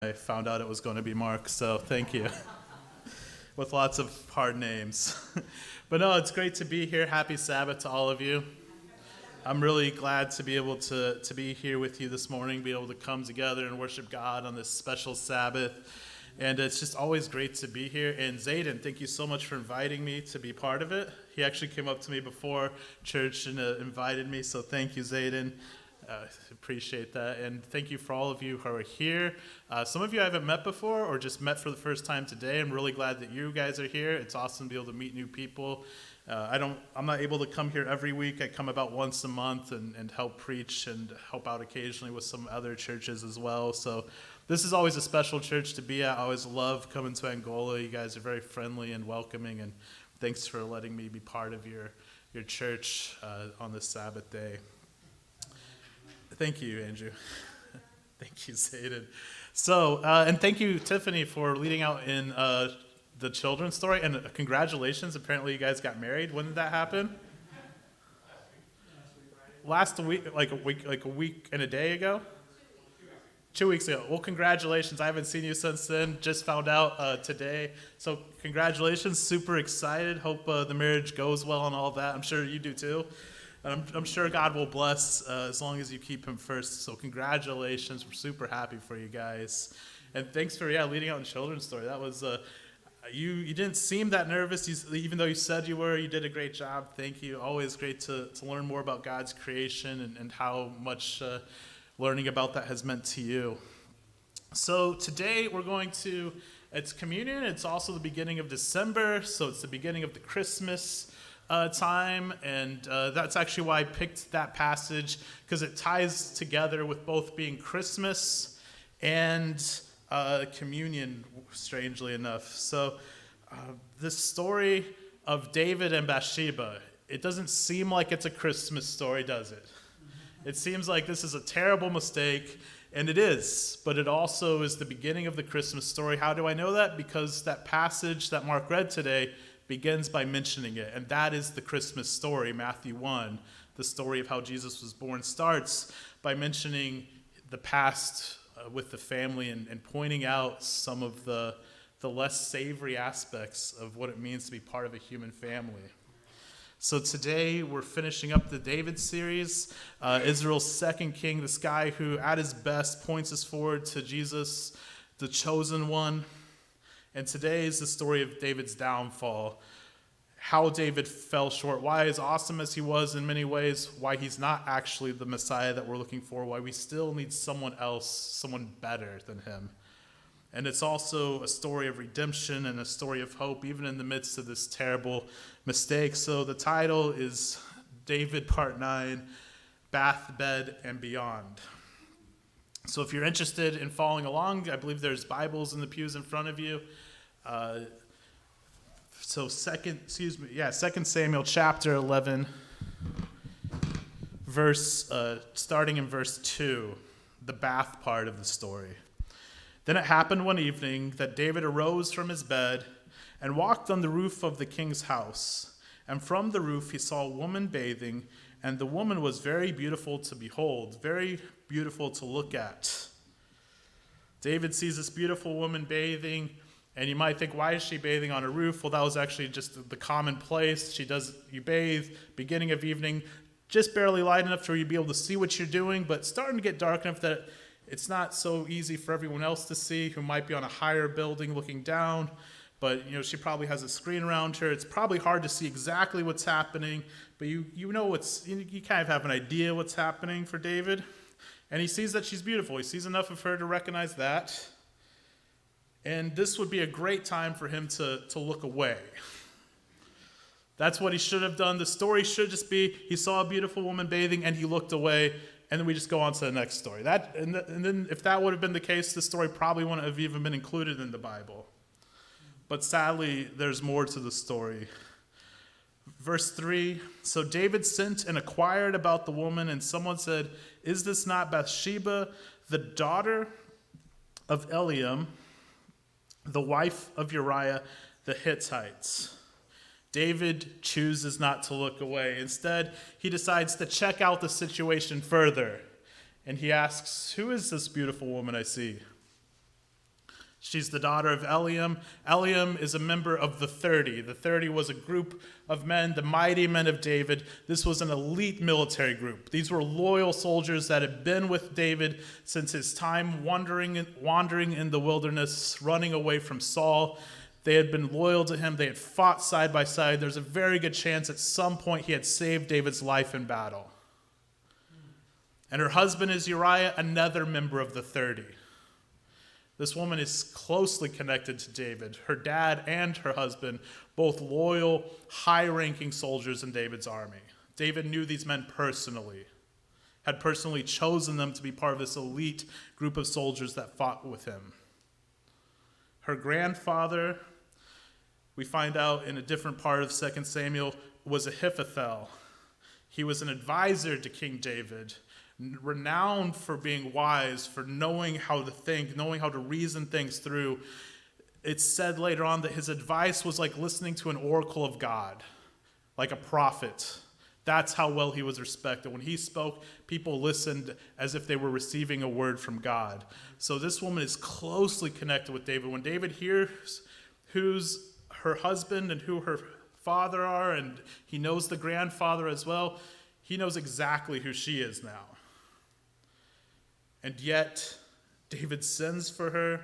I found out it was going to be Mark, so thank you. With lots of hard names. But no, it's great to be here. Happy Sabbath to all of you. I'm really glad to be able to be here with you this morning, be able to come together and worship God on this special Sabbath. And it's just always great to be here. And Zayden, thank you so much for inviting me to be part of it. He actually came up to me before church and invited me, so thank you, Zayden. Appreciate that. And thank you for all of you who are here. Some of you I haven't met before or just met for the first time today. I'm really glad that you guys are here. It's awesome to be able to meet new people. I'm not able to come here every week. I come about once a month and help preach and help out occasionally with some other churches as well. So this is always a special church to be at. I always love coming to Angola. You guys are very friendly and welcoming, and thanks for letting me be part of your church on this Sabbath day. Thank you, Andrew. Thank you, Zayden. So, and thank you, Tiffany, for leading out in the children's story. And congratulations. Apparently, you guys got married. When did that happen? Last week, like a week and a day ago? 2 weeks ago. Well, congratulations. I haven't seen you since then. Just found out today. So, congratulations. Super excited. Hope the marriage goes well and all that. I'm sure you do too. I'm sure God will bless as long as you keep him first. So congratulations. We're super happy for you guys. And thanks for leading out in children's story. That was you didn't seem that nervous, even though you said you were. You did a great job. Thank you. Always great to learn more about God's creation and how much learning about that has meant to you. So today we're going to, it's communion. It's also the beginning of December. So it's the beginning of the Christmas time, and that's actually why I picked that passage, because it ties together with both being Christmas and communion, strangely enough. So this story of David and Bathsheba, it doesn't seem like it's a Christmas story, does it? It seems like this is a terrible mistake, and it is, but it also is the beginning of the Christmas story. How do I know that? Because that passage that Mark read today begins by mentioning it, and that is the Christmas story. Matthew 1, the story of how Jesus was born, starts by mentioning the past with the family and pointing out some of the less savory aspects of what it means to be part of a human family. So today we're finishing up the David series, Israel's second king, this guy who at his best points us forward to Jesus, the chosen one. And today is the story of David's downfall, how David fell short, why as awesome as he was in many ways, why he's not actually the Messiah that we're looking for, why we still need someone else, someone better than him. And it's also a story of redemption and a story of hope, even in the midst of this terrible mistake. So the title is David Part 9, Bath, Bed, and Beyond. So if you're interested in following along, I believe there's Bibles in the pews in front of you. So 2 Samuel chapter 11, starting in verse 2, the bath part of the story. Then it happened one evening that David arose from his bed and walked on the roof of the king's house. And from the roof he saw a woman bathing, and the woman was very beautiful to behold, very beautiful to look at. David sees this beautiful woman bathing, and you might think, why is she bathing on a roof? Well, that was actually just the common place. You bathe, beginning of evening, just barely light enough to where you'd be able to see what you're doing, but starting to get dark enough that it's not so easy for everyone else to see who might be on a higher building looking down. But she probably has a screen around her. It's probably hard to see exactly what's happening, but you kind of have an idea what's happening for David. And he sees that she's beautiful. He sees enough of her to recognize that. And this would be a great time for him to look away. That's what he should have done. The story should just be he saw a beautiful woman bathing and he looked away, and then we just go on to the next story. And then if that would have been the case, the story probably wouldn't have even been included in the Bible. But sadly, there's more to the story. Verse 3, so David sent and inquired about the woman, and someone said, is this not Bathsheba, the daughter of Eliam, the wife of Uriah the Hittite? David chooses not to look away. Instead, he decides to check out the situation further. And he asks, who is this beautiful woman I see? She's the daughter of Eliam. Eliam is a member of the 30. The 30 was a group of men, the mighty men of David. This was an elite military group. These were loyal soldiers that had been with David since his time wandering in the wilderness, running away from Saul. They had been loyal to him. They had fought side by side. There's a very good chance at some point he had saved David's life in battle. And her husband is Uriah, another member of the 30. This woman is closely connected to David. Her dad and her husband, both loyal, high-ranking soldiers in David's army. David knew these men personally, had personally chosen them to be part of this elite group of soldiers that fought with him. Her grandfather, we find out in a different part of 2 Samuel, was Ahithophel. He was an advisor to King David, renowned for being wise, for knowing how to think, knowing how to reason things through. It's said later on that his advice was like listening to an oracle of God, like a prophet. That's how well he was respected. When he spoke, people listened as if they were receiving a word from God. So this woman is closely connected with David. When David hears who's her husband and who her father are, and he knows the grandfather as well, he knows exactly who she is now. And yet, David sends for her,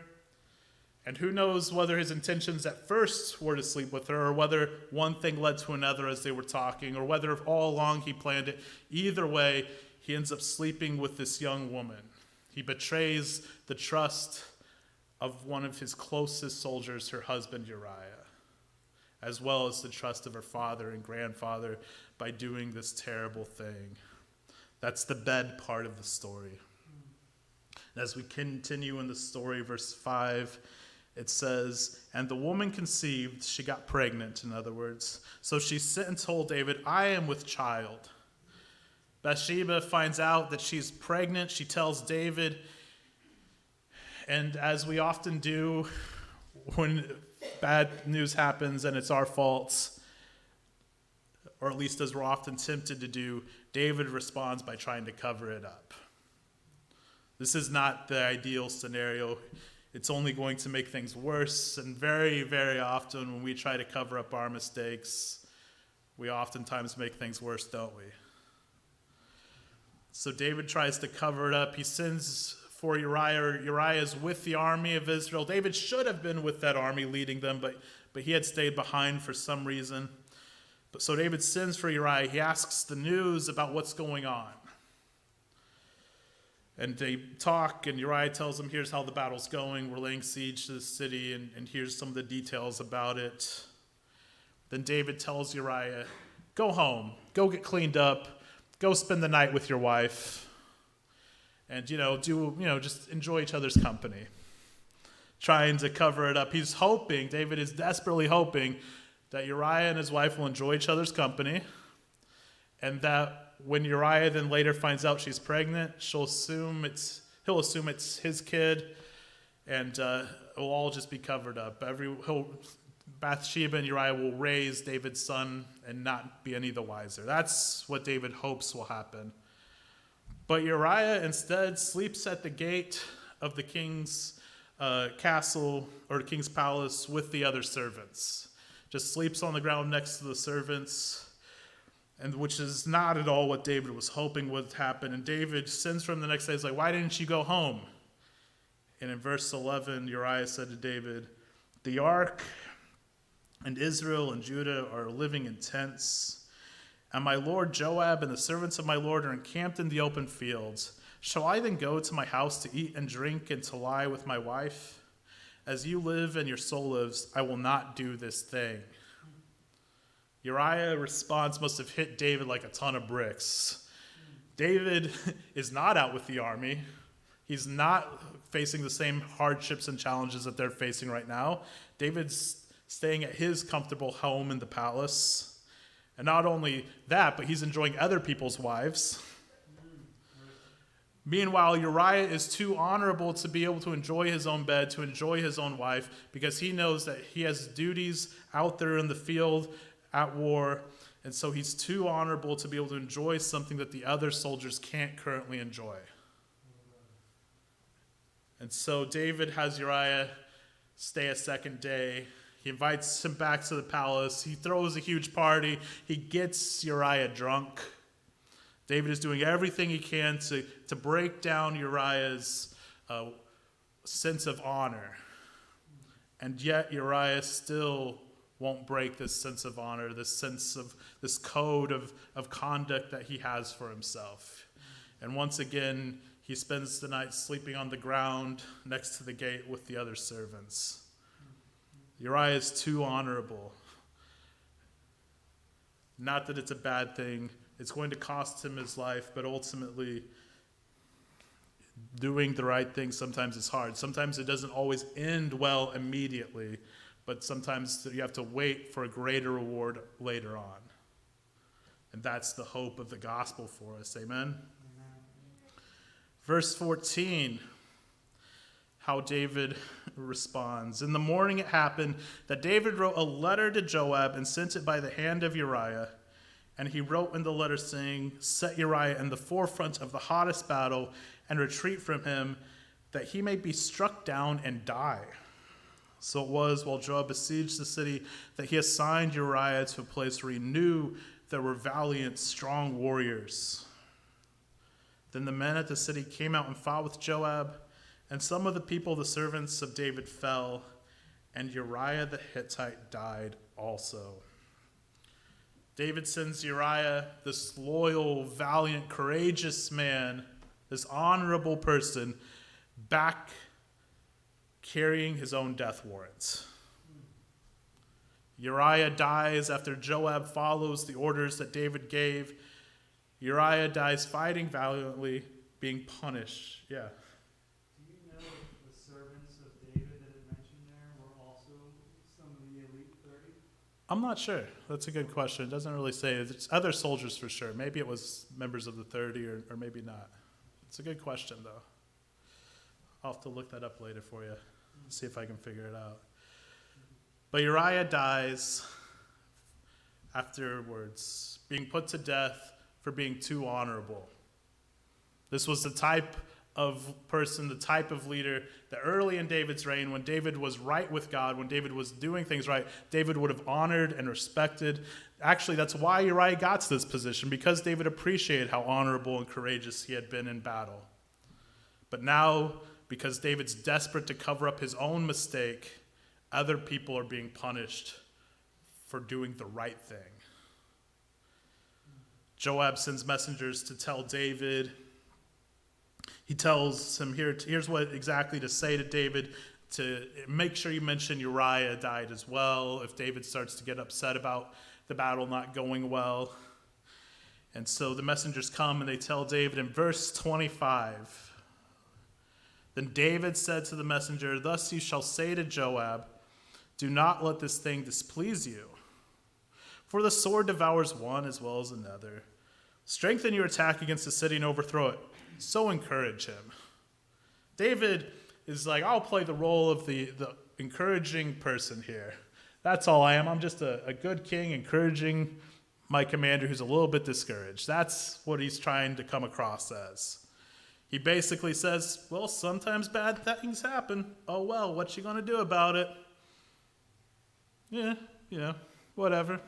and who knows whether his intentions at first were to sleep with her, or whether one thing led to another as they were talking, or whether all along he planned it. Either way, he ends up sleeping with this young woman. He betrays the trust of one of his closest soldiers, her husband Uriah, as well as the trust of her father and grandfather by doing this terrible thing. That's the bed part of the story. As we continue in the story, verse 5, it says, and the woman conceived, she got pregnant, in other words. So she sent and told David, I am with child. Bathsheba finds out that she's pregnant. She tells David, and as we often do when bad news happens and it's our fault, or at least as we're often tempted to do, David responds by trying to cover it up. This is not the ideal scenario. It's only going to make things worse. And very, very often when we try to cover up our mistakes, we oftentimes make things worse, don't we? So David tries to cover it up. He sends for Uriah. Uriah is with the army of Israel. David should have been with that army leading them, but he had stayed behind for some reason. So David sends for Uriah. He asks the news about what's going on. And they talk, and Uriah tells him, here's how the battle's going. We're laying siege to the city, and here's some of the details about it. Then David tells Uriah, go home, go get cleaned up, go spend the night with your wife, and, just enjoy each other's company. Trying to cover it up. He's hoping, David is desperately hoping, that Uriah and his wife will enjoy each other's company, and that when Uriah then later finds out she's pregnant, he'll assume it's his kid, and it will all just be covered up. Bathsheba and Uriah will raise David's son and not be any the wiser. That's what David hopes will happen. But Uriah instead sleeps at the gate of the king's castle or king's palace with the other servants. Just sleeps on the ground next to the servants, and which is not at all what David was hoping would happen. And David sends for him the next day. He's like, why didn't you go home? And in verse 11, Uriah said to David, the ark and Israel and Judah are living in tents, and my lord Joab and the servants of my lord are encamped in the open fields. Shall I then go to my house to eat and drink and to lie with my wife? As you live and your soul lives, I will not do this thing. Uriah's response must have hit David like a ton of bricks. David is not out with the army. He's not facing the same hardships and challenges that they're facing right now. David's staying at his comfortable home in the palace. And not only that, but he's enjoying other people's wives. Meanwhile, Uriah is too honorable to be able to enjoy his own bed, to enjoy his own wife, because he knows that he has duties out there in the field at war, and so he's too honorable to be able to enjoy something that the other soldiers can't currently enjoy. And so David has Uriah stay a second day. He invites him back to the palace. He throws a huge party. He gets Uriah drunk. David is doing everything he can to break down Uriah's sense of honor. And yet Uriah still won't break this sense of honor, this sense of this code of conduct that he has for himself. And once again, he spends the night sleeping on the ground next to the gate with the other servants. Uriah is too honorable. Not that it's a bad thing. It's going to cost him his life, but ultimately, doing the right thing sometimes is hard. Sometimes it doesn't always end well immediately, but sometimes you have to wait for a greater reward later on. And that's the hope of the gospel for us. Amen? Verse 14, how David responds. In the morning it happened that David wrote a letter to Joab and sent it by the hand of Uriah. And he wrote in the letter saying, set Uriah in the forefront of the hottest battle and retreat from him, that he may be struck down and die. So it was, while Joab besieged the city, that he assigned Uriah to a place where he knew there were valiant, strong warriors. Then the men at the city came out and fought with Joab, and some of the people, the servants of David, fell, and Uriah the Hittite died also. David sends Uriah, this loyal, valiant, courageous man, this honorable person, back carrying his own death warrant. Uriah dies after Joab follows the orders that David gave. Uriah dies fighting valiantly, being punished. Yeah. Do you know if the servants of David that it mentioned there were also some of the elite 30? I'm not sure. That's a good question. It doesn't really say. It's other soldiers for sure. Maybe it was members of the 30 or maybe not. It's a good question, though. I'll have to look that up later for you, see if I can figure it out. But Uriah dies afterwards, being put to death for being too honorable. This was the type of person, the type of leader that early in David's reign, when David was right with God, when David was doing things right, David would have honored and respected. Actually, that's why Uriah got to this position, because David appreciated how honorable and courageous he had been in battle. But now, because David's desperate to cover up his own mistake, other people are being punished for doing the right thing. Joab sends messengers to tell David. He tells him, here's what exactly to say to David, to make sure you mention Uriah died as well, if David starts to get upset about the battle not going well. And so the messengers come and they tell David in verse 25, then David said to the messenger, thus you shall say to Joab, do not let this thing displease you. For the sword devours one as well as another. Strengthen your attack against the city and overthrow it. So encourage him. David is like, I'll play the role of the encouraging person here. That's all I am. I'm just a good king encouraging my commander who's a little bit discouraged. That's what he's trying to come across as. He basically says, well, sometimes bad things happen. Oh, well, what you going to do about it? Yeah, whatever.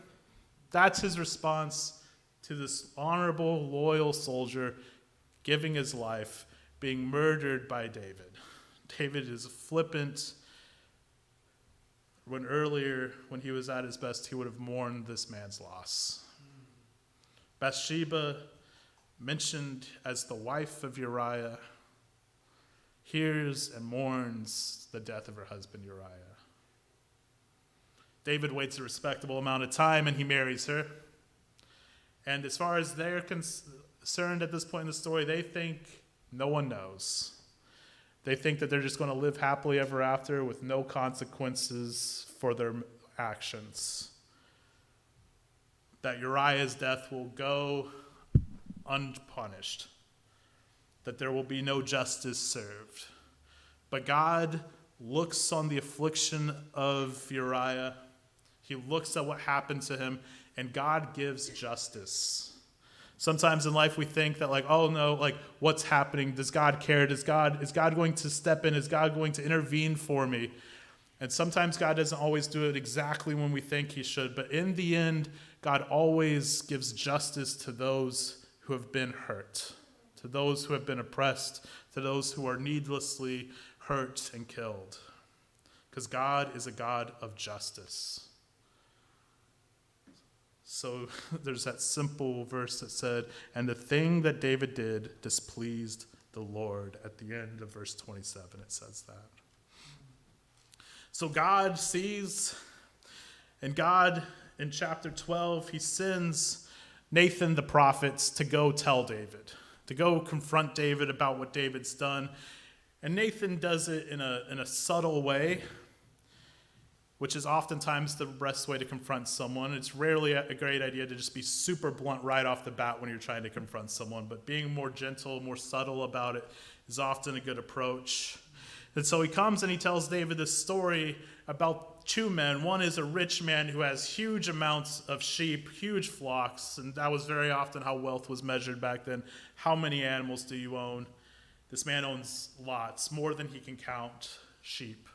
That's his response to this honorable, loyal soldier giving his life, being murdered by David. David is flippant. When earlier, when he was at his best, he would have mourned this man's loss. Bathsheba, mentioned as the wife of Uriah, hears and mourns the death of her husband Uriah. David waits a respectable amount of time and he marries her. And as far as they're concerned at this point in the story, they think no one knows. They think that they're just going to live happily ever after with no consequences for their actions. That Uriah's death will go unpunished. That there will be no justice served. But God looks on the affliction of Uriah. He looks at what happened to him, and God gives justice. Sometimes in life we think that, like, oh no, like, what's happening? Does God care? Is God going to step in? Is God going to intervene for me? And sometimes God doesn't always do it exactly when we think he should, but in the end, God always gives justice to those who have been hurt, to those who have been oppressed, to those who are needlessly hurt and killed. Because God is a God of justice. So there's that simple verse that said, and the thing that David did displeased the Lord. At the end of verse 27, it says that. So God sees, and God, in chapter 12, he sends Nathan the prophet to go tell David, to go confront David about what David's done. And Nathan does it in a subtle way, which is oftentimes the best way to confront someone. It's rarely a great idea to just be super blunt right off the bat when you're trying to confront someone, but being more gentle, more subtle about it is often a good approach. And so he comes and he tells David this story about two men. One is a rich man who has huge amounts of sheep, huge flocks, and that was very often how wealth was measured back then. How many animals do you own? This man owns lots, more than he can count sheep.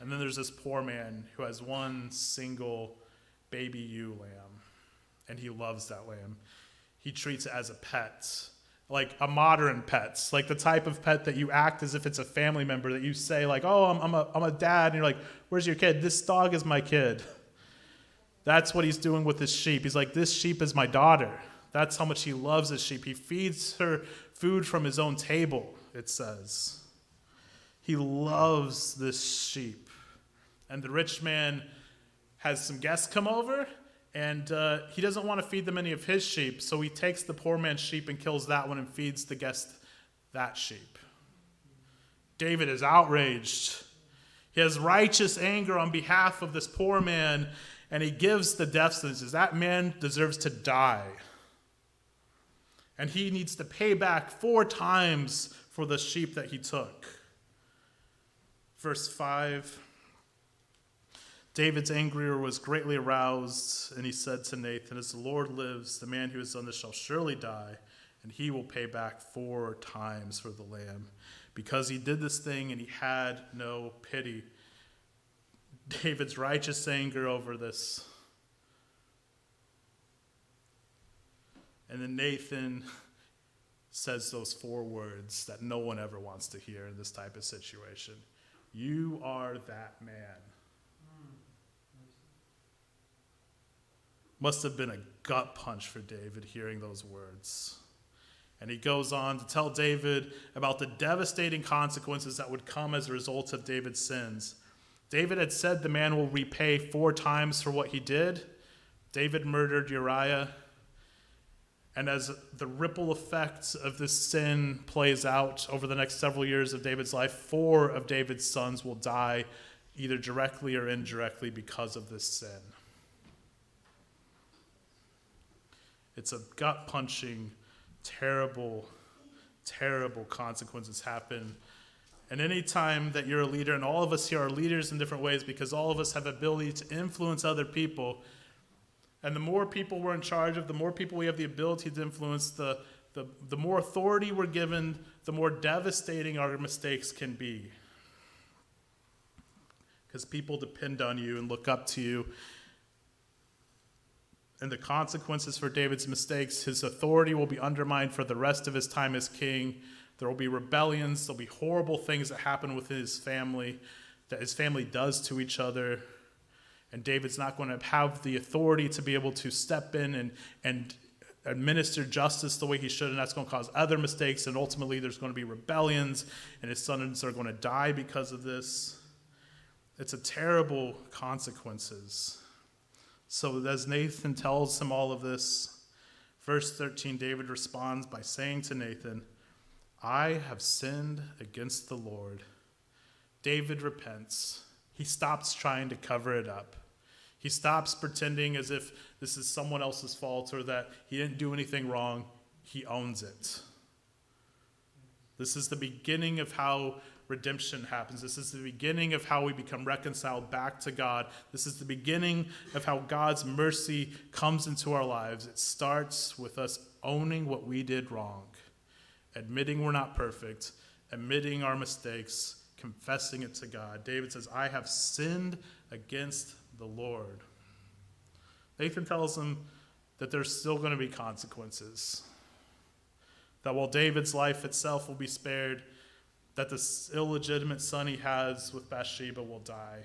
And then there's this poor man who has one single baby ewe lamb, and he loves that lamb. He treats it as a pet, like a modern pet, like the type of pet that you act as if it's a family member, that you say like, oh, I'm a dad, and you're like, where's your kid? This dog is my kid. That's what he's doing with his sheep. He's like, this sheep is my daughter. That's how much he loves his sheep. He feeds her food from his own table, it says. He loves this sheep. And the rich man has some guests come over, and he doesn't want to feed them any of his sheep, so he takes the poor man's sheep and kills that one and feeds the guest that sheep. David is outraged. He has righteous anger on behalf of this poor man, and he gives the death sentence. That man deserves to die. And he needs to pay back 4 times for the sheep that he took. Verse 5. David's anger was greatly aroused, and he said to Nathan, as the Lord lives, the man who has done this shall surely die, and he will pay back 4 times for the lamb, because he did this thing and he had no pity. David's righteous anger over this. And then Nathan says those 4 words that no one ever wants to hear in this type of situation. You are that man. Must have been a gut punch for David hearing those words. And he goes on to tell David about the devastating consequences that would come as a result of David's sins. David had said the man will repay 4 times for what he did. David murdered Uriah. And as the ripple effects of this sin plays out over the next several years of David's life, 4 of David's sons will die either directly or indirectly because of this sin. It's a gut-punching, terrible, terrible consequences happen. And any time that you're a leader, and all of us here are leaders in different ways because all of us have the ability to influence other people. And the more people we're in charge of, the more people we have the ability to influence, the more authority we're given, the more devastating our mistakes can be. Because people depend on you and look up to you. And the consequences for David's mistakes, his authority will be undermined for the rest of his time as king. There will be rebellions. There'll be horrible things that happen with his family, that his family does to each other. And David's not going to have the authority to be able to step in and administer justice the way he should, and that's going to cause other mistakes, and ultimately there's going to be rebellions, and his sons are going to die because of this. It's a terrible consequences. So as Nathan tells him all of this, verse 13, David responds by saying to Nathan, I have sinned against the Lord. David repents. He stops trying to cover it up. He stops pretending as if this is someone else's fault or that he didn't do anything wrong. He owns it. This is the beginning of how redemption happens. This is the beginning of how we become reconciled back to God. This is the beginning of how God's mercy comes into our lives. It starts with us owning what we did wrong, admitting we're not perfect, admitting our mistakes, confessing it to God. David says, I have sinned against the Lord. Nathan tells him that there's still going to be consequences. That while David's life itself will be spared, that this illegitimate son he has with Bathsheba will die.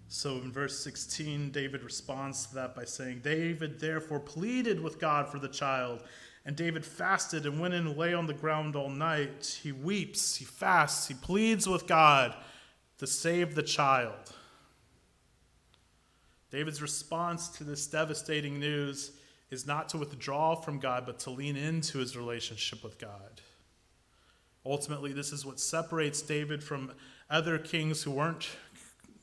So in verse 16, David responds to that by saying, David therefore pleaded with God for the child. And David fasted and went in and lay on the ground all night. He weeps, he fasts, he pleads with God to save the child. David's response to this devastating news is not to withdraw from God, but to lean into his relationship with God. Ultimately, this is what separates David from other kings who weren't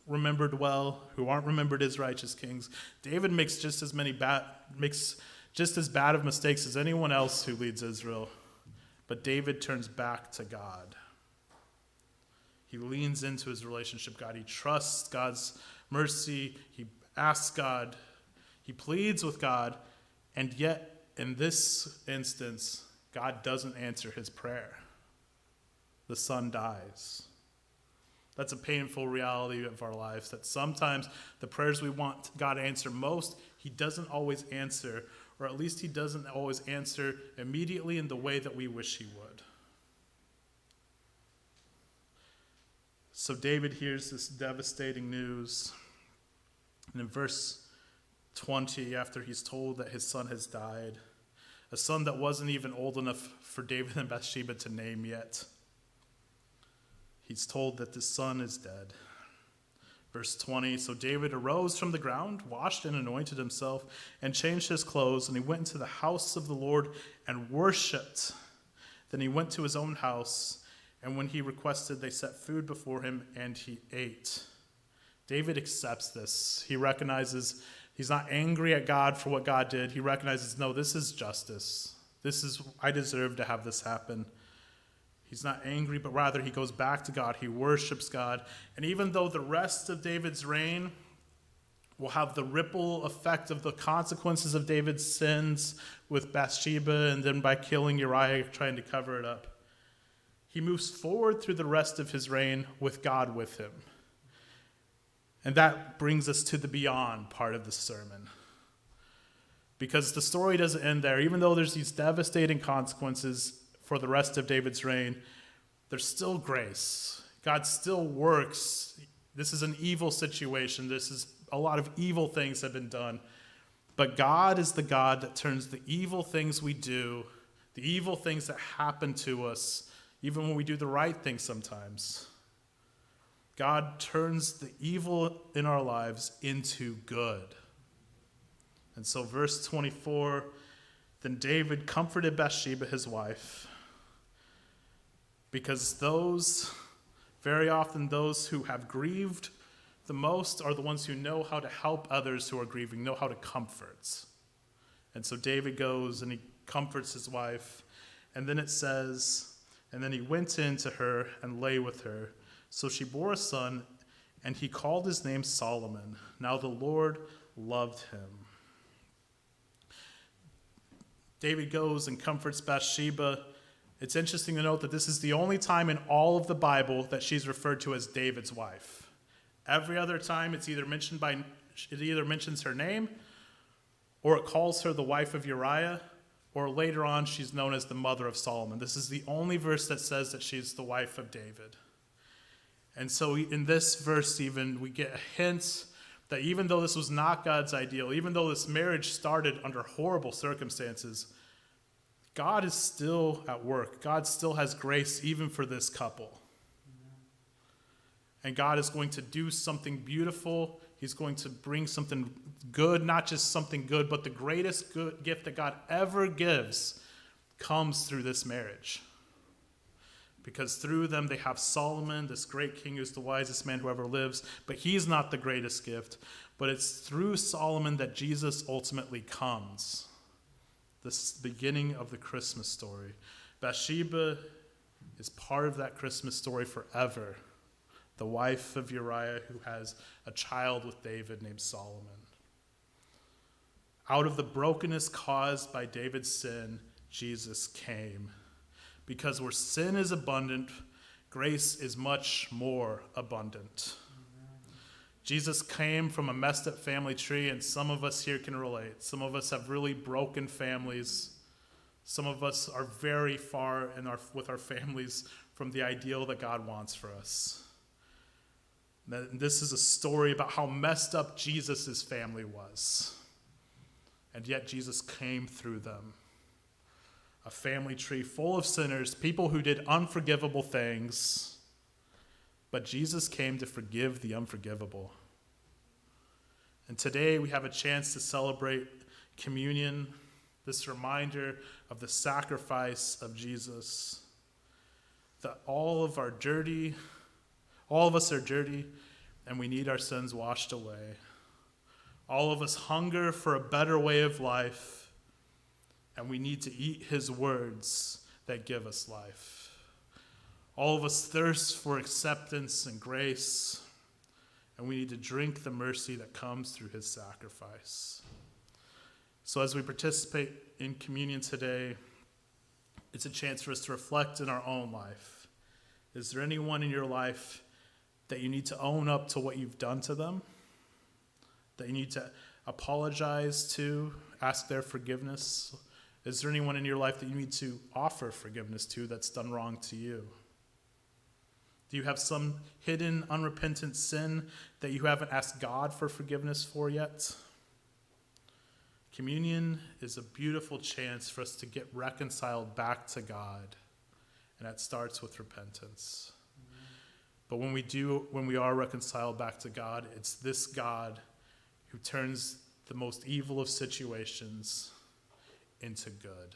remembered well, who aren't remembered as righteous kings. David makes just as bad of mistakes as anyone else who leads Israel, but David turns back to God. He leans into his relationship with God. He trusts God's mercy. He asks God. He pleads with God, and yet in this instance, God doesn't answer his prayer. The son dies. That's a painful reality of our lives, that sometimes the prayers we want God to answer most, he doesn't always answer, or at least he doesn't always answer immediately in the way that we wish he would. So David hears this devastating news. And in verse 20, after he's told that his son has died, a son that wasn't even old enough for David and Bathsheba to name yet, he's told that the son is dead. Verse 20, so David arose from the ground, washed and anointed himself, and changed his clothes, and he went into the house of the Lord and worshipped. Then he went to his own house, and when he requested, they set food before him, and he ate. David accepts this. He recognizes he's not angry at God for what God did. He recognizes, no, this is justice. I deserve to have this happen. He's not angry, but rather he goes back to God. He worships God. And even though the rest of David's reign will have the ripple effect of the consequences of David's sins with Bathsheba and then by killing Uriah, trying to cover it up, he moves forward through the rest of his reign with God with him. And that brings us to the beyond part of the sermon. Because the story doesn't end there. Even though there's these devastating consequences for the rest of David's reign, there's still grace. God still works. This is an evil situation. A lot of evil things have been done. But God is the God that turns the evil things we do, the evil things that happen to us, even when we do the right thing sometimes. God turns the evil in our lives into good. And so verse 24, then David comforted Bathsheba, his wife, because very often those who have grieved the most are the ones who know how to help others who are grieving, know how to comfort. And so David goes and he comforts his wife. And then it says, and then he went in to her and lay with her. So she bore a son, and he called his name Solomon. Now the Lord loved him. David goes and comforts Bathsheba. It's interesting to note that this is the only time in all of the Bible that she's referred to as David's wife. Every other time it either mentions her name, or it calls her the wife of Uriah, or later on she's known as the mother of Solomon. This is the only verse that says that she's the wife of David. And so in this verse even, we get a hint that even though this was not God's ideal, even though this marriage started under horrible circumstances, God is still at work. God still has grace even for this couple. And God is going to do something beautiful. He's going to bring something good, not just something good, but the greatest good gift that God ever gives comes through this marriage. Because through them they have Solomon, this great king who's the wisest man who ever lives, but he's not the greatest gift. But it's through Solomon that Jesus ultimately comes. This beginning of the Christmas story. Bathsheba is part of that Christmas story forever. The wife of Uriah who has a child with David named Solomon. Out of the brokenness caused by David's sin, Jesus came. Because where sin is abundant, grace is much more abundant. Jesus came from a messed up family tree, and some of us here can relate. Some of us have really broken families. Some of us are very far with our families from the ideal that God wants for us. This is a story about how messed up Jesus' family was. And yet Jesus came through them. A family tree full of sinners, people who did unforgivable things. But Jesus came to forgive the unforgivable. And today we have a chance to celebrate communion, this reminder of the sacrifice of Jesus. That all of us are dirty, and we need our sins washed away. All of us hunger for a better way of life, and we need to eat his words that give us life. All of us thirst for acceptance and grace, and we need to drink the mercy that comes through his sacrifice. So as we participate in communion today, it's a chance for us to reflect in our own life. Is there anyone in your life that you need to own up to what you've done to them? That you need to apologize to, ask their forgiveness? Is there anyone in your life that you need to offer forgiveness to that's done wrong to you? Do you have some hidden, unrepentant sin that you haven't asked God for forgiveness for yet? Communion is a beautiful chance for us to get reconciled back to God, and that starts with repentance. But when we are reconciled back to God, it's this God who turns the most evil of situations into good.